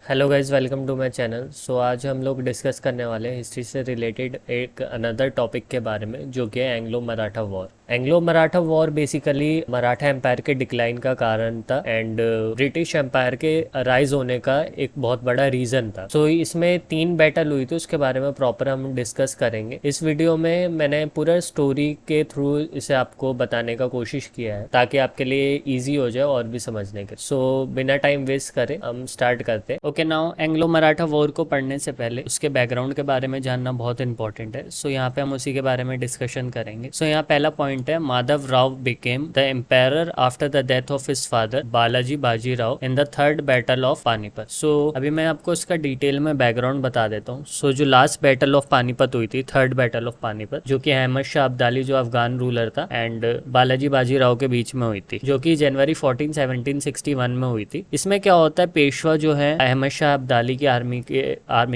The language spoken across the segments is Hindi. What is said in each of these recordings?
Hello guys, welcome to my channel. So आज हम लोग डिस्कस करने वाले हैं हिस्ट्री से रिलेटेड एक अनदर टॉपिक के बारे में, जो कि है Anglo Maratha war. Anglo Maratha war basically Maratha empire के डिक्लाइन का कारण था एंड ब्रिटिश एम्पायर के राइज होने का एक बहुत बड़ा रीजन था। सो इसमें 3 बैटल हुई थी, उसके बारे में प्रॉपर हम डिस्कस करेंगे। इस वीडियो में मैंने पूरा स्टोरी के थ्रू इसे आपको बताने का कोशिश किया है ताकि आपके लिए ईजी हो जाए और भी समझने के। सो बिना टाइम वेस्ट करे हम स्टार्ट करते हैं। Okay, now Anglo Maratha war को पढ़ने से पहले उसके बैकग्राउंड के बारे में जानना बहुत इंपॉर्टेंट है। सो यहाँ पे हम उसी के बारे में डिस्कशन करेंगे। सो यहाँ पहला पॉइंट है, Madhav Rao became the empire after the death of his father Balaji Bajirao in the third battle of Panipat. So अभी मैं आपको इसका डिटेल में बैकग्राउंड बता देता हूँ। सो जो लास्ट बैटल ऑफ पानीपत हुई थी, थर्ड बैटल ऑफ पानीपत, जो कि अहमद शाह अब्दाली जो अफगान रूलर था एंड बालाजी बाजीराव के बीच में हुई थी, जो कि जनवरी 14 1761 में हुई थी। इसमें क्या होता है, पेशवा जो है अहमद शाह अब्दाली की आर्मी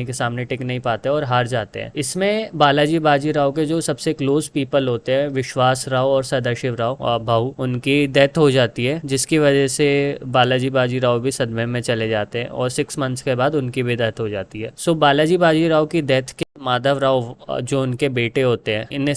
के सामने टिक नहीं पाते और हार जाते हैं। इसमें बालाजी बाजीराव के जो सबसे क्लोज पीपल होते हैं, विश्वास राव और सदाशिव राव भाऊ, उनकी डेथ हो जाती है, जिसकी वजह से बालाजी बाजीराव भी सदमे में चले जाते हैं और 6 मंथ्स के बाद उनकी भी डेथ हो जाती है। सो बालाजी बाजीराव की डेथ के माधव राव जो उनके बेटे होते हैं, इन्हें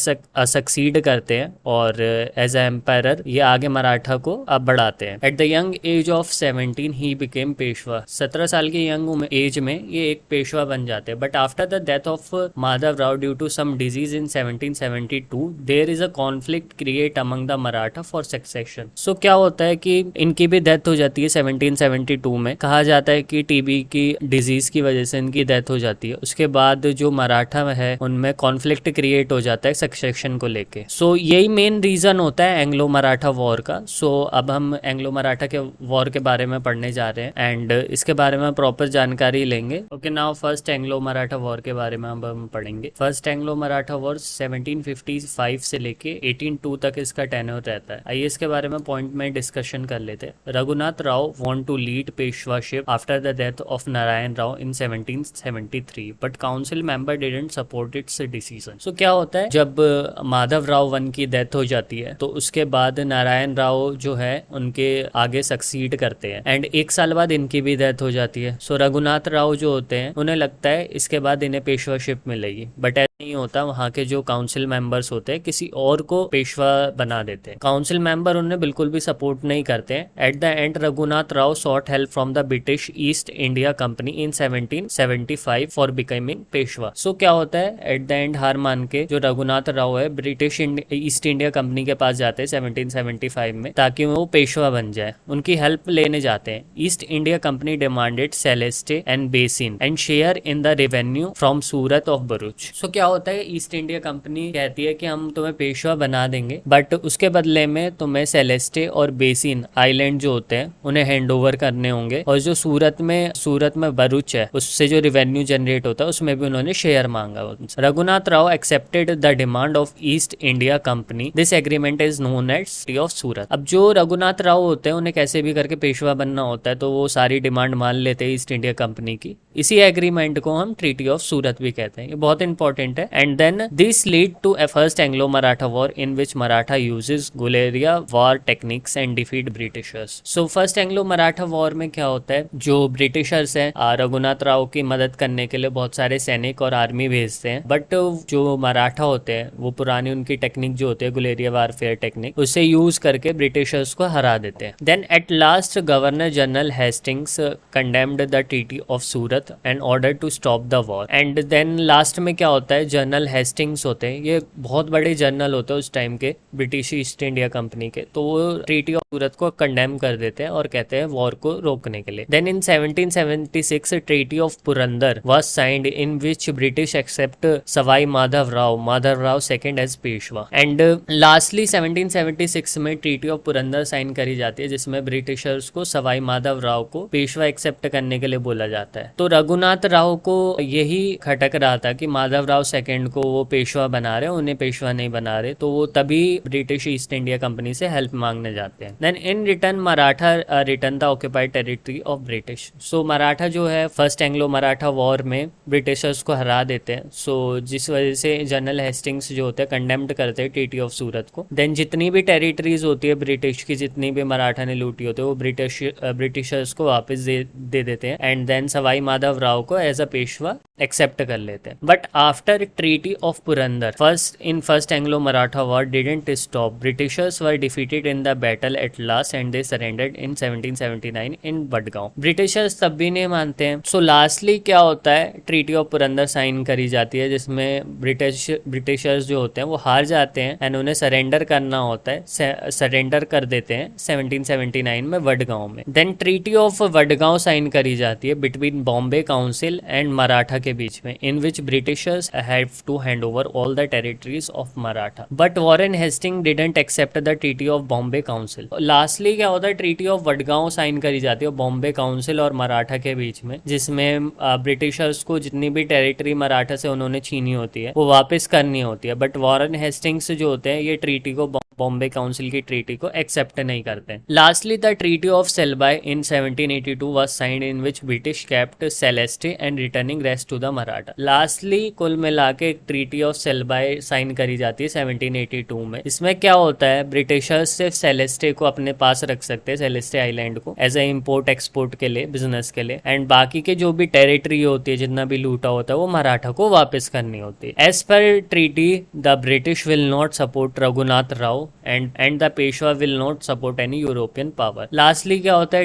सक्सीड करते हैं और एज ए एम्पायर ये आगे मराठा को अब बढ़ाते हैं। At the young age of 17 he became Peshwa. 17 साल के यंग एज में ये एक पेशवा बन जाते हैं। But after the death of Madhav Rao due to some disease in 1772 there is a conflict create among the Maratha for succession. So क्या होता है कि इनकी भी डेथ हो जाती है 1772 में। कहा जाता है कि टीबी की डिजीज की वजह से इनकी डेथ हो जाती है। उसके बाद जो मराठा है उनमें कॉन्फ्लिक्ट क्रिएट हो जाता है सक्सेशन को लेके। सो यही मेन रीजन होता है एंग्लो मराठा वॉर का। सो अब हम एंग्लो मराठा के वॉर के बारे में पढ़ने जा रहे हैं एंड इसके बारे में प्रॉपर जानकारी लेंगे। Okay, now first Anglo Maratha war के बारे में अब हम पढ़ेंगे। फर्स्ट एंग्लो मराठा वॉर 1755 से लेके 1802 तक इसका टेन्योर रहता है। आइए इसके बारे में पॉइंट में डिस्कशन कर लेते हैं। Raghunath Rao want to lead Peshwaship after the death of Narayan Rao in 1773 but council member didn't support its decision. So क्या होता है, जब माधव राव वन की डेथ हो जाती है तो उसके बाद नारायण राव जो है उनके आगे सक्सीड करते हैं एंड 1 साल बाद इनकी भी डेथ हो जाती है। सो रघुनाथ राव जो होते हैं उन्हें लगता है इसके बाद इन्हें पेशवाशिप मिलेगी, बट नहीं होता। वहाँ के जो काउंसिल मेंबर्स होते हैं किसी और को पेशवा बना देते हैं। काउंसिल मेंबर उन्हें बिल्कुल भी सपोर्ट नहीं करते हैं। At the end Raghunath Rao sought help from the British East India company in 1775 for becoming Peshwa. So क्या होता है, एट द एंड हार मान के जो रघुनाथ राव है ब्रिटिश ईस्ट इंडिया कंपनी के पास जाते हैं 1775 में, ताकि वो पेशवा बन जाए। उनकी हेल्प लेने जाते हैं। East India company demanded Salsette and Bassein and share in the revenue from Surat of Bharuch. So क्या होता है, ईस्ट इंडिया कंपनी कहती है कि हम तुम्हें पेशवा बना देंगे, बट उसके बदले में तुम्हें सेलेस्टे और बेसिन आइलैंड जो होते हैं उन्हें हैंड ओवर करने होंगे, और जो सूरत में भरूच है उससे जो रेवेन्यू जनरेट होता है उसमें भी उन्होंने शेयर मांगा। Raghunath Rao accepted the demand of East India company. This agreement is known as treaty of Surat. अब जो रघुनाथ राव होते हैं उन्हें कैसे भी करके पेशवा बनना होता है, तो वो सारी डिमांड मान लेते हैं ईस्ट इंडिया कंपनी की। इसी एग्रीमेंट को हम ट्रीटी ऑफ सूरत भी कहते हैं। ये बहुत इंपॉर्टेंट है। And then this lead to a first Anglo Maratha war in which Maratha uses guerrilla war techniques and defeat Britishers. So first Anglo Maratha war में क्या होता है, जो ब्रिटिशर्स हैं रघुनाथ राव की मदद करने के लिए बहुत सारे सैनिक और आर्मी भेजते हैं, बट जो मराठा होते हैं वो पुरानी उनकी टेक्निक जो होती है गुलेरिया वारफेयर टेक्निक, उसे यूज करके ब्रिटिशर्स को हरा देते हैं। Then at last governor general Hastings condemned the treaty of Surat and order to stop the war. And then last में क्या होता है, जनरल हेस्टिंग्स होते हैं, ये बहुत बड़े जनरल होते हैं उस टाइम के ब्रिटिश ईस्ट इंडिया कंपनी के, तो वो ट्रीटी ऑफ सूरत को कंडेम कर देते हैं और कहते हैं वॉर को रोकने के लिए। Then in 1776 treaty of Purandar was signed in which British accept Sawai Madhav Rao second as Peshwa. And lastly 1776 में ट्रीटी ऑफ पुरंदर साइन करी जाती है, जिसमें ब्रिटिशर्स को सवाई माधव राव को पेशवा एक्सेप्ट करने के लिए बोला जाता है। तो रघुनाथ राव को यही खटक रहा था कि माधव राव सेकंड को वो पेशवा बना रहे, उन्हें पेशवा नहीं बना रहे, तो वो तभी ब्रिटिश ईस्ट इंडिया कंपनी से हेल्प मांगने जाते हैं। Then in return Maratha return the occupied territory of British. So Maratha जो है फर्स्ट एंग्लो मराठा वॉर में ब्रिटिशर्स को हरा देते हैं। सो जिस वजह से जनरल हेस्टिंग्स जो होते हैं कंडेम्ड करते हैं ट्रीटी ऑफ सूरत को। देन जितनी भी टेरिटरीज होती है ब्रिटिश की, जितनी भी मराठा ने लूटी होती है, वो ब्रिटिशर्स को वापस दे देते हैं। एंड देन सवाई माधव राव को एज अ पेशवा एक्सेप्ट कर लेते हैं। But after treaty of Purandar first Anglo Maratha war didn't stop, Britishers were defeated in the battle at last and they surrendered in 1779 in Badgaon. Britishers तब भी नहीं मानते हैं। सो लास्टली क्या होता है, ट्रीटी ऑफ पुरंदर साइन करी जाती है, जिसमें ब्रिटिशर्स जो होते हैं वो हार जाते हैं एंड उन्हें सरेंडर करना होता है, सरेंडर कर देते हैं 1779 में वडगांव में। Then treaty of Vadgaon sign करी जाती है between Bombay council and Maratha के बीच में, in which Britishers have to hand over all the territories of Maratha. But Warren Hasting didn't accept the treaty of Bombay council. Lastly क्या होता है, ट्रीटी ऑफ वडगांव साइन करी जाती है बॉम्बे काउंसिल और मराठा के बीच में, जिसमें ब्रिटिशर्स को जितनी भी टेरिटरी मराठा से उन्होंने छीनी होती है वो वापस करनी होती है। बट वॉरेन हेस्टिंग्स जो होते हैं ये ट्रीटी को, बॉम्बे काउंसिल की ट्रीटी को एक्सेप्ट नहीं करते। Lastly the treaty of Salbai in 1782 was signed in which British kept Salsette and returning rest to the Maratha. Lastly कुल मिला के ट्रीटी ऑफ सेल्बाई साइन करी जाती है 1782 में। इसमें क्या होता है, ब्रिटिशर्स सिर्फ सेलेस्टे को अपने पास रख सकते हैं, सेलेस्टे आइलैंड को एज ए इम्पोर्ट एक्सपोर्ट के लिए, बिजनेस के लिए, एंड बाकी के जो भी टेरिटरी होती है, जितना भी लूटा होता है, वो मराठा को वापस करनी होती है। As per treaty the British will not support Raghunath Rao and the Peshwa will not support any European power. Lastly क्या होता है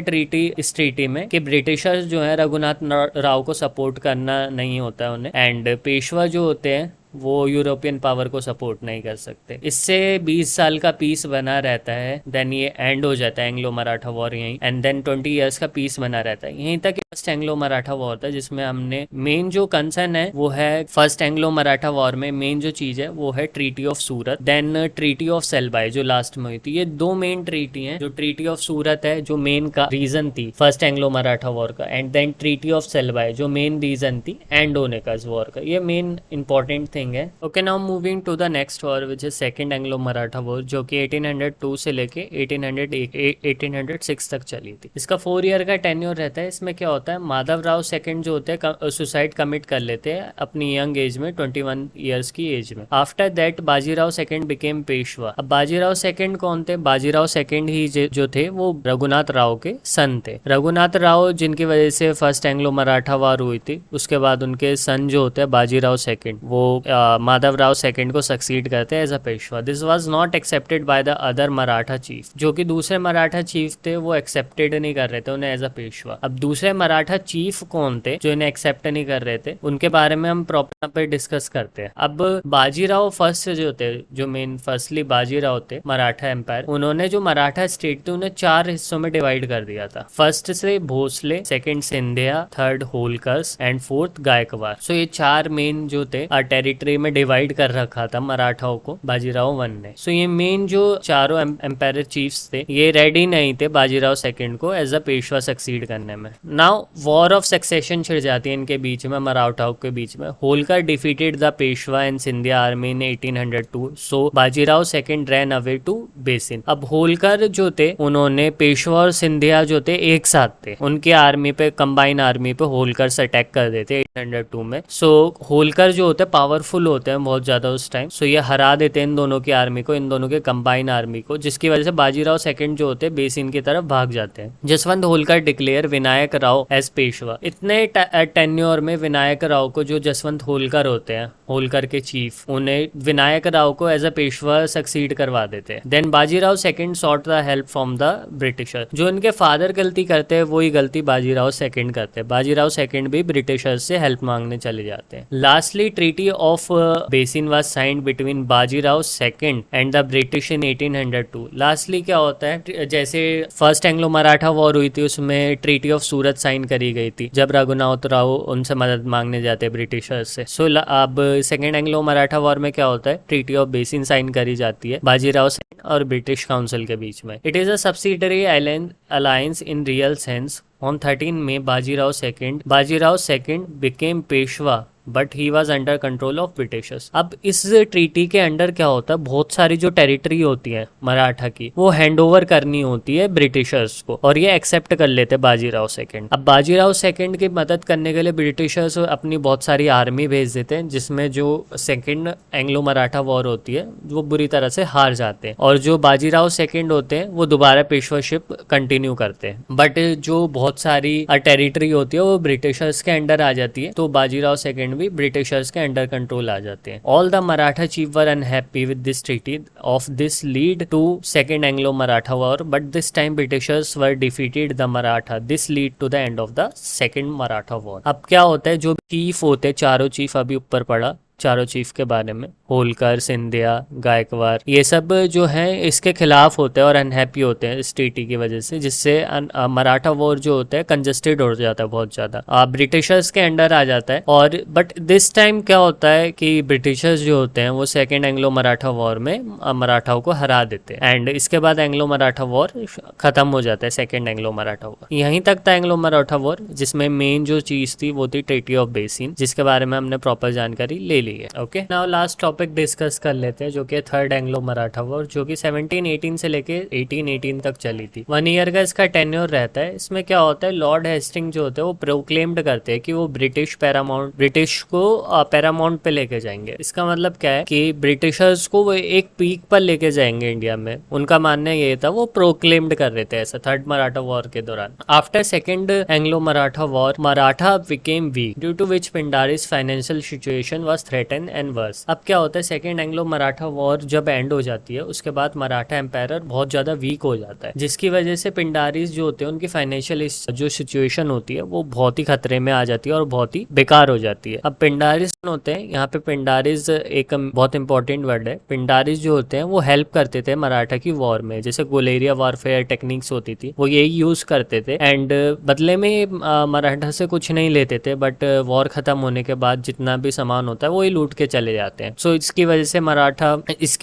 इस ट्रीटी में कि ब्रिटिशर्स जो है रघुनाथ राव को सपोर्ट करना नहीं होता है उन्हें, एंड पेशवा जो होते हैं वो यूरोपियन पावर को सपोर्ट नहीं कर सकते। इससे 20 साल का पीस बना रहता है। देन ये एंड हो जाता है एंग्लो मराठा वॉर यहीं, एंड देन 20 इयर्स का पीस बना रहता है। यहीं तक फर्स्ट एंग्लो मराठा वॉर था, जिसमें हमने मेन जो कंसर्न है वो है फर्स्ट एंग्लो मराठा वॉर में मेन जो चीज है वो है treaty of Surat, then treaty of Salbai जो लास्ट में हुई थी। ये दो मेन ट्रीटी हैं। जो ट्रीटी ऑफ सूरत है जो मेन का रीजन थी फर्स्ट एंग्लो मराठा वॉर का, and then treaty of Salbai जो मेन रीजन थी एंड होने का इस वॉर का। ये मेन इंपॉर्टेंट थिंग है। Okay, now moving to the next war which is second Anglo Maratha war, जो कि 1802 से लेके 1806 तक चली थी। इसका 4 ईयर का टेन्योर रहता है। इसमें क्या होता है, माधव राव सेकंड जो होते हैं सुसाइड कमिट कर लेते हैं अपनी यंग एज में, 21 ईयर्स की एज में। After that Bajirao second became Peshwa. अब बाजीराव सेकंड कौन थे, बाजीराव सेकंड ही जो थे वो रघुनाथ राव के सन थे। रघुनाथ राव जिनकी वजह से फर्स्ट एंग्लो मराठा वॉर हुई थी, उसके बाद उनके सन जो होते हैं बाजीराव सेकंड, वो माधव राव सेकंड को सक्सीड करते हैं as a Peshwa. This was not accepted by the other Maratha chief. जो कि दूसरे मराठा चीफ थे वो एक्सेप्टेड नहीं कर रहे थे उन्हें एज अ पेशवा। अब दूसरे मराठा चीफ कौन थे जो इन्हें एक्सेप्ट नहीं कर रहे थे, उनके बारे में हम प्रॉपर पे डिस्कस करते हैं। अब बाजीराव फर्स्ट जो थे, जो मेन फर्स्टली बाजीराव थे मराठा एम्पायर, उन्होंने जो मराठा स्टेट थे उन्हें 4 हिस्सों में डिवाइड कर दिया था। फर्स्ट से Bhosle, second Scindia, third Holkars and fourth Gaekwad. So ये 4 मेन जो थे टेरिटरी में डिवाइड कर रखा था मराठाओं को बाजीराव वन ने। सो ये मेन जो चारों एम्पायर चीफ्स थे ये रेडी नहीं थे बाजीराव सेकंड को एज अ पेशवा सक्सीड करने में। नाउ वॉर ऑफ सक्सेशन छिड़ जाती है इनके बीच में, मराठाओं के बीच में। Holkar defeated the Peshwa and Scindia army in 1802, so Bajirao second ran away to Bassein. अब होलकर जो थे उन्होंने पेशवा और सिंधिया जो थे एक साथ थे, उनकी आर्मी पे, कंबाइन आर्मी पे होलकर से अटैक कर देते 1802 में। सो होलकर जो होते हैं पावरफुल होते हैं बहुत ज्यादा उस टाइम। सो ये हरा देते हैं इन दोनों की आर्मी को, इन दोनों के कंबाइन आर्मी को, जिसकी वजह से बाजीराव सेकंड जो होते हैं बेसिन की तरफ भाग जाते हैं। Jaswant Holkar declare Vinayak Rao as Peshwa. इतने टेन्योर में विनायक राव को, जो जसवंत होलकर होते हैं, होलकर के चीफ, उन्हें विनायक राव को एज अ पेशवा सक्सीड करवा देते हैं। Then Bajirao second sought the help from the Britisher. जो इनके फादर गलती करते हैं वही गलती बाजीराव सेकंड करते हैं। बाजीराव सेकंड भी ब्रिटिशर से हेल्प मांगने चले जाते हैं। Lastly treaty of basin was signed between Bajirao second and the British in 1802। Lastly क्या होता है, जैसे फर्स्ट एंग्लो मराठा वॉर हुई थी उसमें ट्रीटी ऑफ सूरत साइन करी गई थी, जब रघुनाथ राव उनसे मदद मांगने जाते हैं ब्रिटिशर्स से। सो अब सेकेंड एंग्लो मराठा वॉर में क्या होता है, ट्रीटी ऑफ बेसिन साइन करी जाती है बाजीराव सेकंड और ब्रिटिश काउंसिल के बीच में। It is a subsidiary alliance in real sense. On 13 May, Bajirao II became Peshwa but he was under control of Britishers. अब इस ट्रीटी के अंडर क्या होता है, बहुत सारी जो टेरिटरी होती है मराठा की वो हैंड ओवर करनी होती है ब्रिटिशर्स को, और ये एक्सेप्ट कर लेते बाजीराव सेकंड। अब बाजीराव सेकंड की मदद करने के लिए ब्रिटिशर्स अपनी बहुत सारी आर्मी भेज देते हैं, जिसमें जो सेकंड एंग्लो मराठा वॉर होती है वो बुरी तरह से हार जाते हैं, और जो बाजीराव सेकंड होते हैं वो दोबारा पेशवाशिप कंटिन्यू करते हैं। बट जो बहुत सारी टेरिटरी होती है वो ब्रिटिशर्स के अंडर आ जाती है, तो बाजीराव सेकंड भी ब्रिटिशर्स के अंडर कंट्रोल आ जाते हैं। All the Maratha chief were unhappy with this treaty of this lead to second Anglo Maratha war, but this time Britishers were defeated the Maratha, this lead to the end of the second Maratha war. अब क्या होता है, जो चीफ होते हैं, चारों चीफ अभी ऊपर पड़ा, चारों चीफ के बारे में, होलकर, सिंधिया, गायकवाड़, ये सब जो हैं इसके खिलाफ होते हैं और अनहैप्पी होते हैं इस ट्रीटी की वजह से, जिससे मराठा वॉर जो होता है कंजस्टेड हो जाता है बहुत ज़्यादा, ब्रिटिशर्स के अंडर आ जाता है। और बट दिस टाइम क्या होता है कि ब्रिटिशर्स जो होते हैं वो सेकेंड एंग्लो मराठा वॉर में मराठाओं को हरा देते हैं, एंड इसके बाद एंग्लो मराठा वॉर खत्म हो जाता है, सेकेंड एंग्लो मराठा वॉर। यहीं तक था एंग्लो मराठा वॉर, जिसमें मेन जो चीज़ थी वो थी ट्रीटी ऑफ बेसिन, जिसके बारे में हमने प्रॉपर जानकारी ले ली है। Okay, now last topic discuss कर लेते हैं, जो कि थर्ड एंग्लो मराठा वॉर, जो कि 1718 से लेके 1818 तक चली थी। 1 ईयर का इसका टेन्योर रहता है। इसमें क्या होता है, लॉर्ड हेस्टिंग जो होते हैं वो प्रोक्लेम्ड करते हैं कि वो ब्रिटिश को पैरामाउंट पे लेके जाएंगे। इसका मतलब क्या है कि ब्रिटिशर्स को वो एक पीक पर लेके जाएंगे इंडिया में, उनका मानना ये था, वो प्रोक्लेम्ड कर रहे थे ऐसा थर्ड मराठा वॉर के दौरान। After second Anglo Maratha war, Maratha became weak due to which Pindaris financial situation was threaten and worse. अब क्या होता है, सेकेंड एंग्लो मराठा वॉर जब एंड हो जाती है उसके बाद मराठा एम्पायर बहुत ज्यादा वीक हो जाता है, जिसकी वजह से पिंडारीज जो होते हैं उनकी फाइनेंशियल जो सिचुएशन होती है वो बहुत ही खतरे में आ जाती है और बहुत ही बेकार हो जाती है। अब पिंडारीज होते हैं, यहाँ पे पिंडारीज एक बहुत इंपॉर्टेंट वर्ड है। पिंडारीज जो होते हैं वो हेल्प करते थे मराठा की वॉर में, जैसे गोलेरिया वॉरफेयर टेक्निक्स होती थी वो यही यूज करते थे, एंड बदले में मराठा से कुछ नहीं लेते थे, बट वॉर खत्म होने के बाद जितना भी सामान होता है वो ही लूट के चले जाते हैं। सो इसकी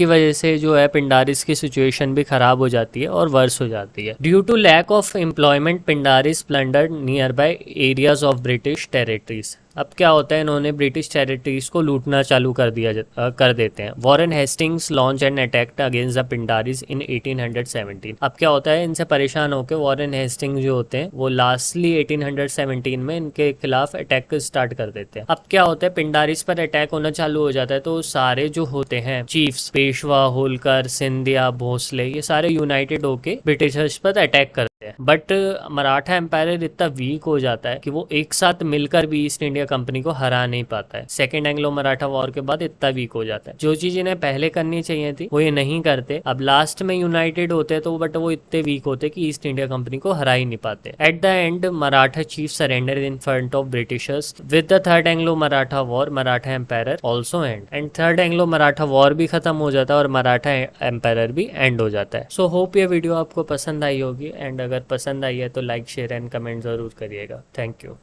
वजह से जो है पिंडारिस की सिचुएशन भी खराब हो जाती है और वर्स हो जाती है। Due to lack of employment, Pindaris plundered near by areas of British territories. अब क्या होता है, इन्होंने ब्रिटिश टेरिटरीज को लूटना चालू कर देते हैं। Warren Hastings launch and attack against the Pindaris in 1817। अब क्या होता है, इनसे परेशान होकर वॉरेन हेस्टिंग्स जो होते हैं वो लास्टली 1817 में इनके खिलाफ अटैक स्टार्ट कर देते हैं। अब क्या होता है, पिंडारीज पर अटैक होना चालू हो जाता है, तो सारे जो होते हैं चीफ्स, पेशवा, होलकर, सिंधिया, भोसले, ये सारे यूनाइटेड होके ब्रिटिशर्स पर अटैक करते हैं। बट मराठा एम्पायर इतना वीक हो जाता है कि वो एक साथ मिलकर भी ईस्ट इंडिया कंपनी को हरा नहीं पाता है। सेकेंड एंग्लो मराठा वॉर के बाद इतना वीक हो जाता है। जो चीज इन्हें पहले करनी चाहिए थी वो ये नहीं करते। अब लास्ट में यूनाइटेड होते हैं तो बट वो इतने वीक होते कि ईस्ट इंडिया कंपनी को हरा ही नहीं पाते। At the end Maratha chief surrender in front of Britishers with the third Anglo Maratha war, Maratha empire also and third Anglo Maratha war भी खत्म हो जाता है और मराठा एम्पायर भी एंड हो जाता है। सो होप ये वीडियो आपको पसंद आई होगी, एंड अगर पसंद आई है तो लाइक, शेयर एंड कमेंट जरूर करिएगा। Thank you.